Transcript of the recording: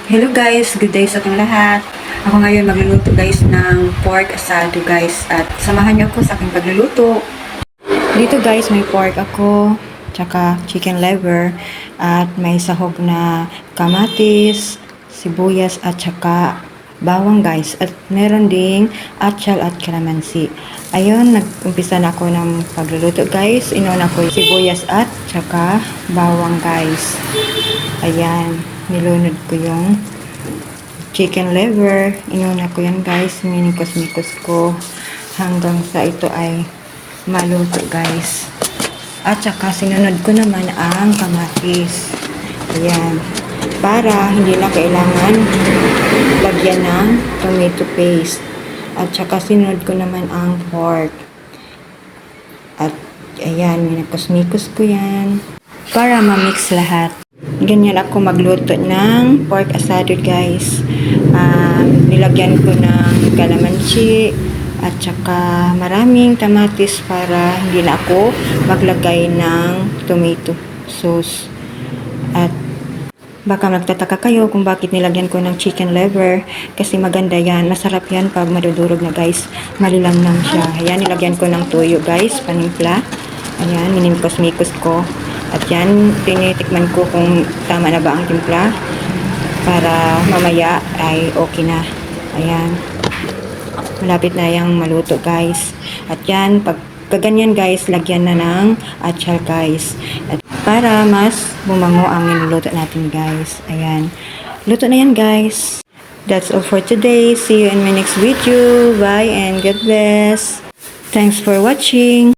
Hello guys, good day sa ating lahat. Ako ngayon magluluto guys ng pork asado guys at samahan niyo ako sa aking pagluluto. Dito guys may pork ako, tsaka chicken liver at may sahog na kamatis, sibuyas at tsaka bawang guys at meron ding atchal at kalamansi. Ayun, nag-umpisa na ako ng pagluluto guys. Inuna ko yung sibuyas at tsaka bawang guys. Ayan, nilunod ko yung chicken liver. Inuna ko yan guys. Minikos-mikos ko hanggang sa ito ay maluto guys. At saka sinunod ko naman ang kamatis. Ayan. Para hindi na kailangan lagyan ng tomato paste. At saka sinunod ko naman ang pork. At ayan, minikos-mikos ko yan. Para ma-mix lahat. Ganyan ako magluto ng pork asado guys. Nilagyan ko ng kalamansi at saka maraming kamatis para hindi na ako maglagay ng tomato sauce. At baka magtataka kayo kung bakit nilagyan ko ng chicken liver kasi maganda yan, masarap yan pag madudurog na guys, malilamnam siya. Ayan, nilagyan ko ng toyo guys, panimpla. Ayan, minimikos-mikos ko. At yan, tinitikman ko kung tama na ba ang timpla para mamaya ay okay na. Ayan. Malapit na yung maluto guys. At yan, pag kaganyan guys, lagyan na ng atchal guys. At para mas bumango ang niluluto natin guys. Ayan. Luto na yan guys. That's all for today. See you in my next video. Bye and God bless. Thanks for watching.